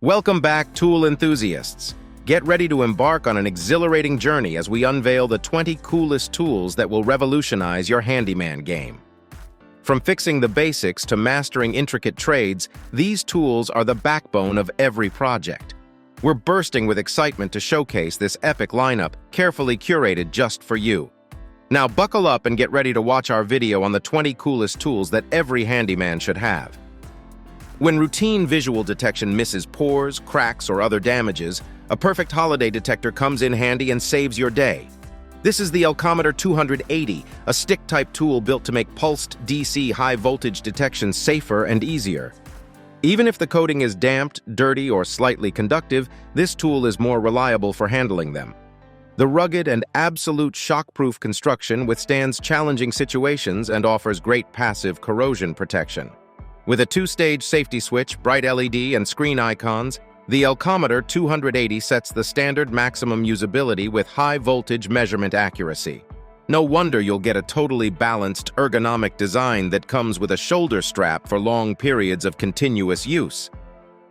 Welcome back, tool enthusiasts. Get ready to embark on an exhilarating journey as we unveil the 20 coolest tools that will revolutionize your handyman game. From fixing the basics to mastering intricate trades, these tools are the backbone of every project. We're bursting with excitement to showcase this epic lineup, carefully curated just for you. Now buckle up and get ready to watch our video on the 20 coolest tools that every handyman should have. When routine visual detection misses pores, cracks, or other damages, a perfect holiday detector comes in handy and saves your day. This is the Elometer 280, a stick-type tool built to make pulsed DC high-voltage detection safer and easier. Even if the coating is damped, dirty, or slightly conductive, this tool is more reliable for handling them. The rugged and absolute shockproof construction withstands challenging situations and offers great passive corrosion protection. With a two-stage safety switch, bright LED, and screen icons, the Elometer 280 sets the standard maximum usability with high-voltage measurement accuracy. No wonder you'll get a totally balanced, ergonomic design that comes with a shoulder strap for long periods of continuous use.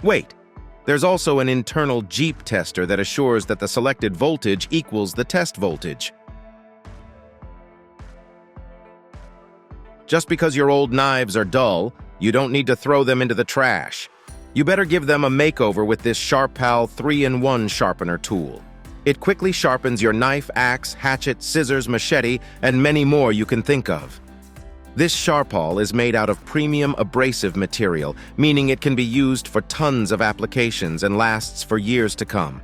Wait, there's also an internal Jeep tester that assures that the selected voltage equals the test voltage. Just because your old knives are dull, you don't need to throw them into the trash. You better give them a makeover with this SharpPal 3-in-1 sharpener tool. It quickly sharpens your knife, axe, hatchet, scissors, machete, and many more you can think of. This SharpPal is made out of premium abrasive material, meaning it can be used for tons of applications and lasts for years to come.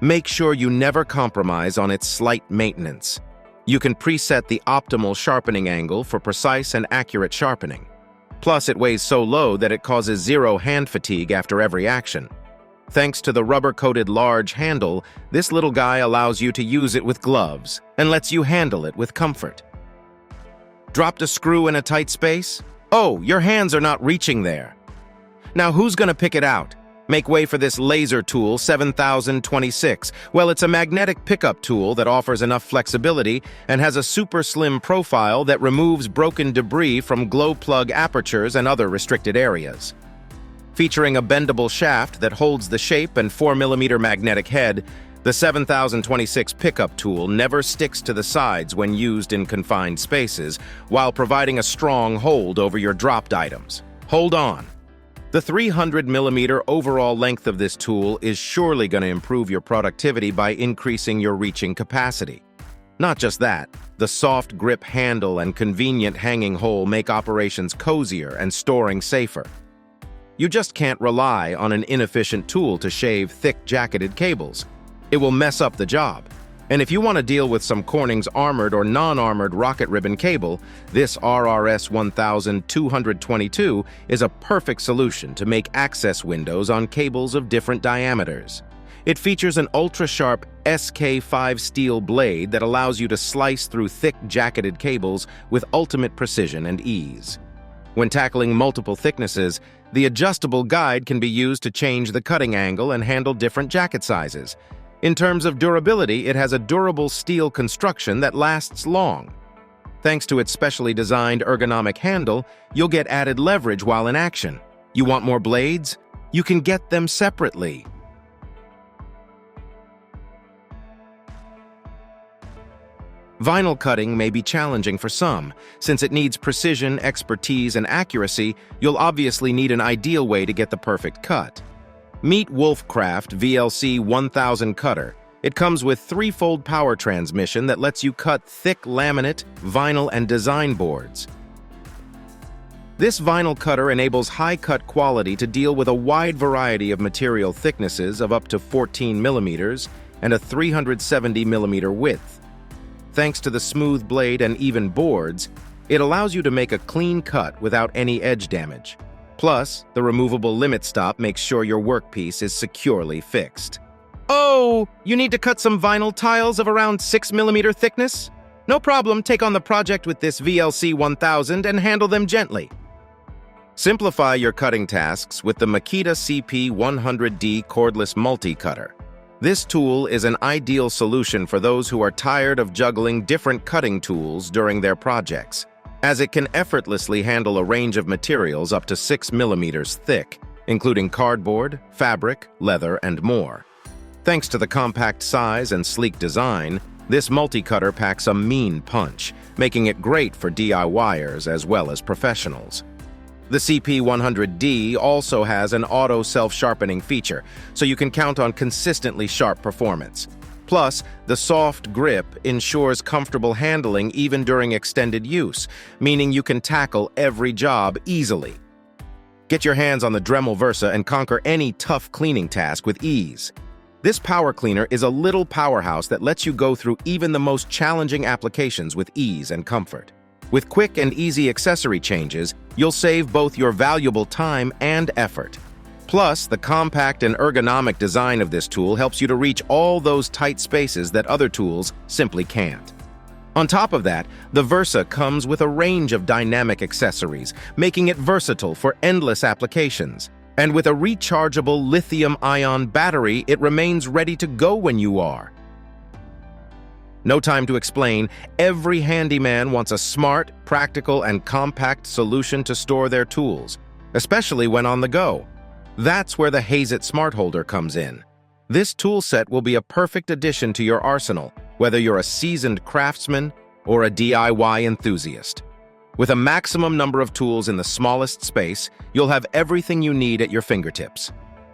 Make sure you never compromise on its slight maintenance. You can preset the optimal sharpening angle for precise and accurate sharpening. Plus, it weighs so low that it causes zero hand fatigue after every action. Thanks to the rubber-coated large handle, this little guy allows you to use it with gloves and lets you handle it with comfort. Dropped a screw in a tight space? Oh, your hands are not reaching there. Now who's gonna pick it out? Make way for this laser tool 7026. Well, it's a magnetic pickup tool that offers enough flexibility and has a super slim profile that removes broken debris from glow plug apertures and other restricted areas. Featuring a bendable shaft that holds the shape and 4mm magnetic head, the 7026 pickup tool never sticks to the sides when used in confined spaces, while providing a strong hold over your dropped items. Hold on. The 300mm overall length of this tool is surely going to improve your productivity by increasing your reaching capacity. Not just that, the soft grip handle and convenient hanging hole make operations cozier and storing safer. You just can't rely on an inefficient tool to shave thick jacketed cables. It will mess up the job. And if you want to deal with some Corning's armored or non-armored rocket ribbon cable, this RRS 222 is a perfect solution to make access windows on cables of different diameters. It features an ultra-sharp SK5 steel blade that allows you to slice through thick jacketed cables with ultimate precision and ease. When tackling multiple thicknesses, the adjustable guide can be used to change the cutting angle and handle different jacket sizes. In terms of durability, it has a durable steel construction that lasts long. Thanks to its specially designed ergonomic handle, you'll get added leverage while in action. You want more blades? You can get them separately. Vinyl cutting may be challenging for some. Since it needs precision, expertise, and accuracy, you'll obviously need an ideal way to get the perfect cut. Meet Wolfcraft VLC1000 cutter. It comes with 3-fold power transmission that lets you cut thick laminate, vinyl, and design boards. This vinyl cutter enables high cut quality to deal with a wide variety of material thicknesses of up to 14mm and a 370mm width. Thanks to the smooth blade and even boards, it allows you to make a clean cut without any edge damage. Plus, the removable limit stop makes sure your workpiece is securely fixed. Oh, you need to cut some vinyl tiles of around 6mm thickness? No problem, take on the project with this VLC1000 and handle them gently. Simplify your cutting tasks with the Makita CP100D cordless multi-cutter. This tool is an ideal solution for those who are tired of juggling different cutting tools during their projects, as it can effortlessly handle a range of materials up to 6 millimeters thick. including cardboard, fabric, leather, and more. Thanks to the compact size and sleek design, this multi-cutter packs a mean punch, making it great for DIYers as well as professionals. The CP100D also has an auto self-sharpening feature, so you can count on consistently sharp performance. Plus, the soft grip ensures comfortable handling even during extended use, meaning you can tackle every job easily. Get your hands on the Dremel Versa and conquer any tough cleaning task with ease. This power cleaner is a little powerhouse that lets you go through even the most challenging applications with ease and comfort. With quick and easy accessory changes, you'll save both your valuable time and effort. Plus, the compact and ergonomic design of this tool helps you to reach all those tight spaces that other tools simply can't. On top of that, the Versa comes with a range of dynamic accessories, making it versatile for endless applications. And with a rechargeable lithium-ion battery, it remains ready to go when you are. No time to explain, every handyman wants a smart, practical, and compact solution to store their tools, especially when on the go. That's where the Hazit Smart Holder comes in. This tool set will be a perfect addition to your arsenal, whether you're a seasoned craftsman or a DIY enthusiast. With a maximum number of tools in the smallest space, you'll have everything you need at your fingertips.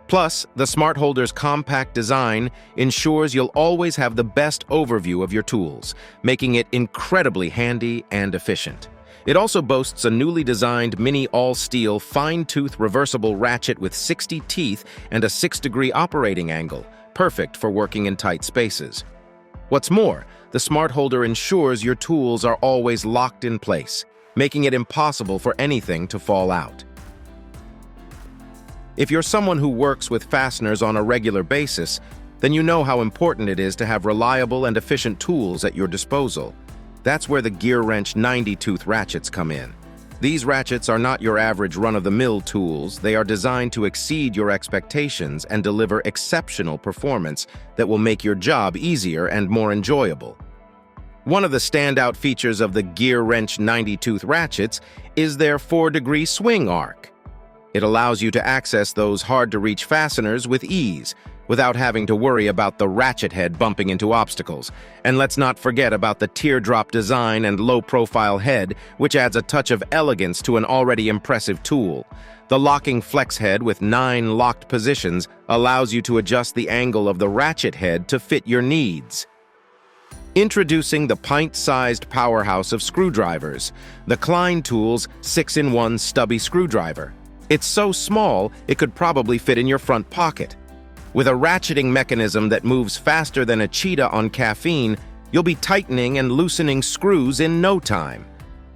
Plus, the Smart Holder's compact design ensures you'll always have the best overview of your tools, making it incredibly handy and efficient. It also boasts a newly designed mini all-steel fine-tooth reversible ratchet with 60 teeth and a 6-degree operating angle, perfect for working in tight spaces. What's more, the Smart Holder ensures your tools are always locked in place, making it impossible for anything to fall out. If you're someone who works with fasteners on a regular basis, then you know how important it is to have reliable and efficient tools at your disposal. That's where the Gear Wrench 90-tooth ratchets come in. These ratchets are not your average run-of-the-mill tools. They are designed to exceed your expectations and deliver exceptional performance that will make your job easier and more enjoyable. One of the standout features of the Gear Wrench 90-tooth ratchets is their 4-degree swing arc. It allows you to access those hard-to-reach fasteners with ease, without having to worry about the ratchet head bumping into obstacles. And let's not forget about the teardrop design and low-profile head, which adds a touch of elegance to an already impressive tool. The locking flex head with 9 locked positions allows you to adjust the angle of the ratchet head to fit your needs. Introducing the pint-sized powerhouse of screwdrivers, the Klein Tool's 6-in-1 stubby screwdriver. It's so small, it could probably fit in your front pocket. With a ratcheting mechanism that moves faster than a cheetah on caffeine, you'll be tightening and loosening screws in no time.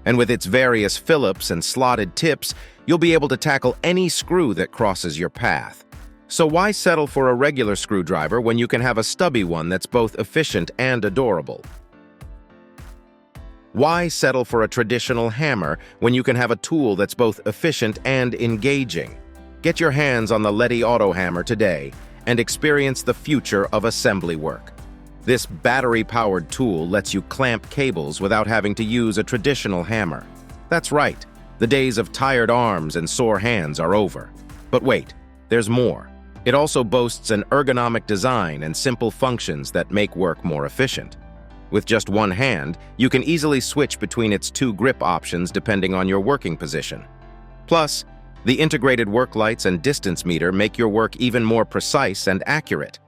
And with its various Phillips and slotted tips, you'll be able to tackle any screw that crosses your path. So why settle for a regular screwdriver when you can have a stubby one that's both efficient and adorable? Why settle for a traditional hammer when you can have a tool that's both efficient and engaging? Get your hands on the Ley Auto Hammer today and experience the future of assembly work. This battery-powered tool lets you clamp cables without having to use a traditional hammer. That's right, the days of tired arms and sore hands are over. But wait, there's more. It also boasts an ergonomic design and simple functions that make work more efficient. With just one hand, you can easily switch between its 2 grip options depending on your working position. Plus, the integrated work lights and distance meter make your work even more precise and accurate.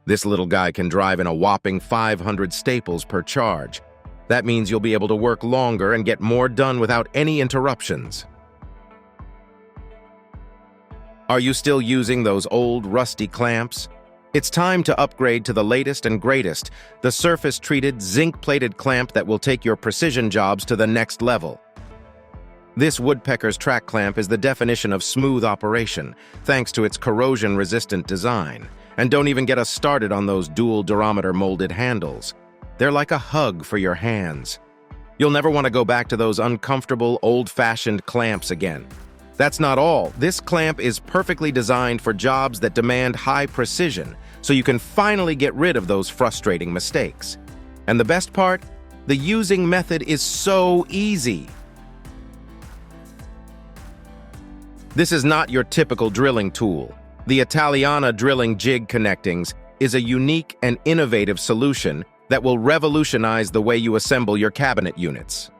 This little guy can drive in a whopping 500 staples per charge. That means you'll be able to work longer and get more done without any interruptions. Are you still using those old rusty clamps? It's time to upgrade to the latest and greatest, the surface-treated, zinc-plated clamp that will take your precision jobs to the next level. This Woodpecker's track clamp is the definition of smooth operation, thanks to its corrosion-resistant design. And don't even get us started on those dual durometer molded handles. They're like a hug for your hands. You'll never want to go back to those uncomfortable, old-fashioned clamps again. That's not all. This clamp is perfectly designed for jobs that demand high precision, so you can finally get rid of those frustrating mistakes. And the best part? The using method is so easy. This is not your typical drilling tool. The Italiana drilling jig connectings is a unique and innovative solution that will revolutionize the way you assemble your cabinet units.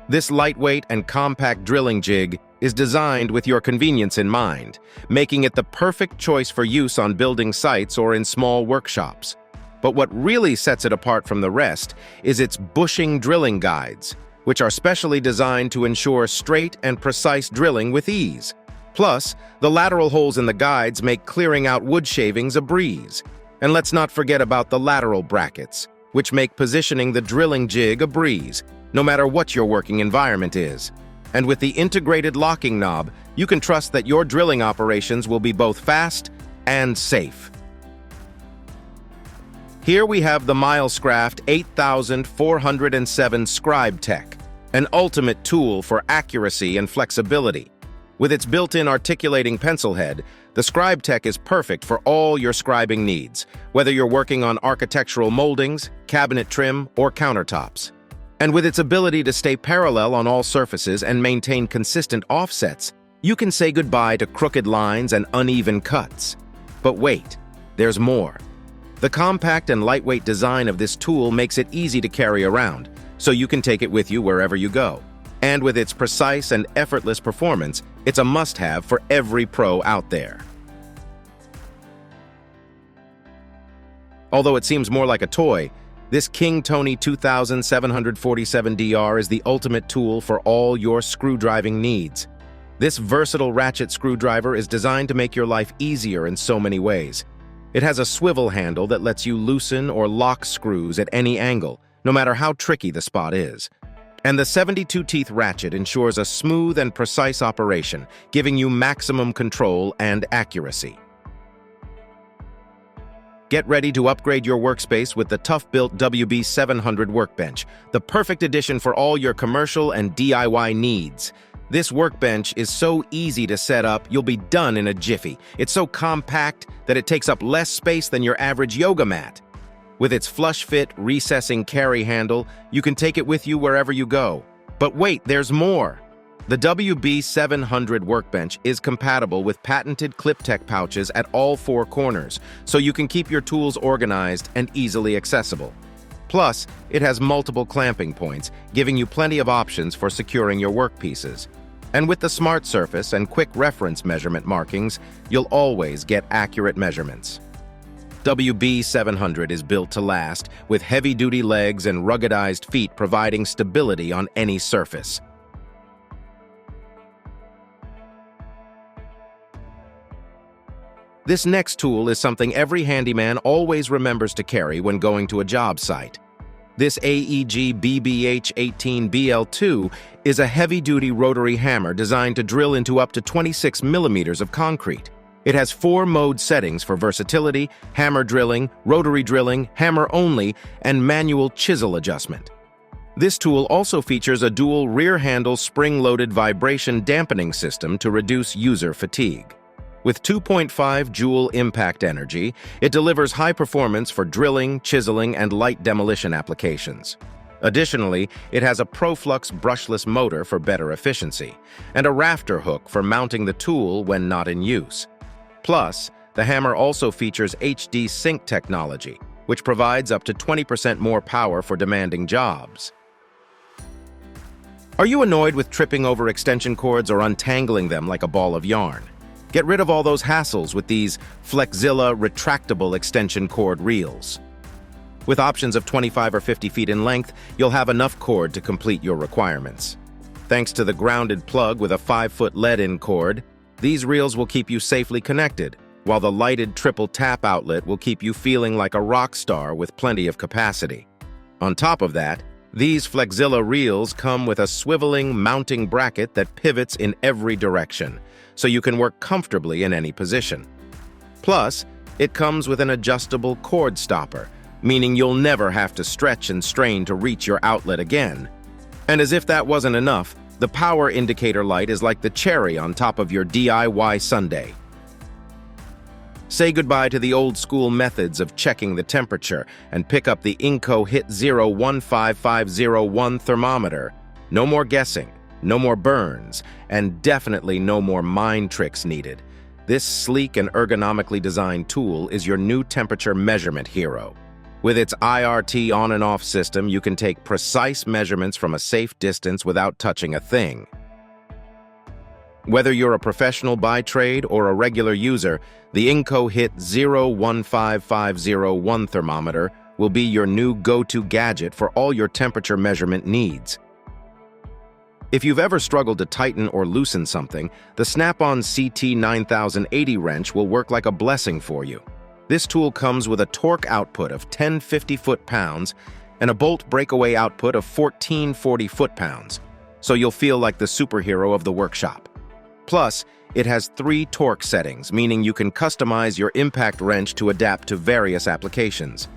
This lightweight and compact drilling jig is designed with your convenience in mind, making it the perfect choice for use on building sites or in small workshops. But what really sets it apart from the rest is its bushing drilling guides, which are specially designed to ensure straight and precise drilling with ease. Plus, the lateral holes in the guides make clearing out wood shavings a breeze. And let's not forget about the lateral brackets, which make positioning the drilling jig a breeze, no matter what your working environment is. And with the integrated locking knob, you can trust that your drilling operations will be both fast and safe. Here we have the Wolfcraft 8407 Scribe Tech, an ultimate tool for accuracy and flexibility. With its built-in articulating pencil head, the Scribe Tech is perfect for all your scribing needs, whether you're working on architectural moldings, cabinet trim, or countertops. And with its ability to stay parallel on all surfaces and maintain consistent offsets, you can say goodbye to crooked lines and uneven cuts. But wait, there's more. The compact and lightweight design of this tool makes it easy to carry around, so you can take it with you wherever you go. And with its precise and effortless performance, it's a must-have for every pro out there. Although it seems more like a toy, this King Tony 2747 DR is the ultimate tool for all your screw-driving needs. This versatile ratchet screwdriver is designed to make your life easier in so many ways. It has a swivel handle that lets you loosen or lock screws at any angle, no matter how tricky the spot is. And the 72-teeth ratchet ensures a smooth and precise operation, giving you maximum control and accuracy. Get ready to upgrade your workspace with the tough-built WB700 Workbench, the perfect addition for all your commercial and DIY needs. This workbench is so easy to set up, you'll be done in a jiffy. It's so compact that it takes up less space than your average yoga mat. With its flush-fit, recessing carry handle, you can take it with you wherever you go. But wait, there's more! The WB700 Workbench is compatible with patented Clip-Tech pouches at all four corners, so you can keep your tools organized and easily accessible. Plus, it has multiple clamping points, giving you plenty of options for securing your workpieces. And with the Smart Surface and quick reference measurement markings, you'll always get accurate measurements. WB700 is built to last, with heavy-duty legs and ruggedized feet providing stability on any surface. This next tool is something every handyman always remembers to carry when going to a job site. This AEG BBH18BL2 is a heavy-duty rotary hammer designed to drill into up to 26 millimeters of concrete. It has 4-mode settings for versatility, hammer drilling, rotary drilling, hammer only, and manual chisel adjustment. This tool also features a dual rear handle spring-loaded vibration dampening system to reduce user fatigue. With 2.5 joule impact energy, it delivers high performance for drilling, chiseling, and light demolition applications. Additionally, it has a Proflux brushless motor for better efficiency, and a rafter hook for mounting the tool when not in use. Plus, the hammer also features HD sync technology, which provides up to 20% more power for demanding jobs. Are you annoyed with tripping over extension cords or untangling them like a ball of yarn? Get rid of all those hassles with these Zilla retractable extension cord reels. With options of 25 or 50 feet in length, you'll have enough cord to complete your requirements. Thanks to the grounded plug with a 5-foot lead-in cord, these reels will keep you safely connected, while the lighted triple tap outlet will keep you feeling like a rock star with plenty of capacity. On top of that, these Zilla reels come with a swiveling mounting bracket that pivots in every direction, so you can work comfortably in any position. Plus, it comes with an adjustable cord stopper, meaning you'll never have to stretch and strain to reach your outlet again. And as if that wasn't enough, the power indicator light is like the cherry on top of your DIY sundae. Say goodbye to the old-school methods of checking the temperature and pick up the Inco Hit 015501 thermometer. No more guessing, no more burns, and definitely no more mind tricks needed. This sleek and ergonomically designed tool is your new temperature measurement hero. With its IRT on and off system, you can take precise measurements from a safe distance without touching a thing. Whether you're a professional by trade or a regular user, the Inco Hit 015501 thermometer will be your new go-to gadget for all your temperature measurement needs. If you've ever struggled to tighten or loosen something, the SnapOn CT980 wrench will work like a blessing for you. This tool comes with a torque output of 10 50 foot-pounds and a bolt breakaway output of 14 40 foot-pounds, so you'll feel like the superhero of the workshop. Plus, it has 3 torque settings, meaning you can customize your impact wrench to adapt to various applications.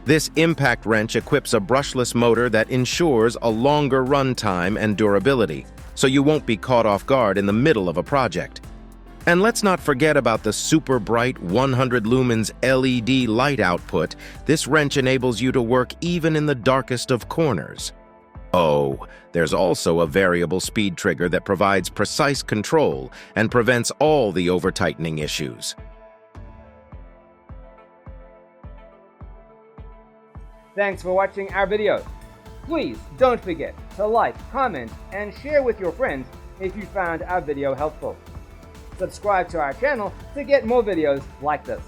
This impact wrench equips a brushless motor that ensures a longer run time and durability, so you won't be caught off guard in the middle of a project. And let's not forget about the super bright 100 lumens LED light output. This wrench enables you to work even in the darkest of corners. Oh, there's also a variable speed trigger that provides precise control and prevents all the over-tightening issues. Thanks for watching our video. Please don't forget to like, comment, and share with your friends if you found our video helpful. Subscribe to our channel to get more videos like this.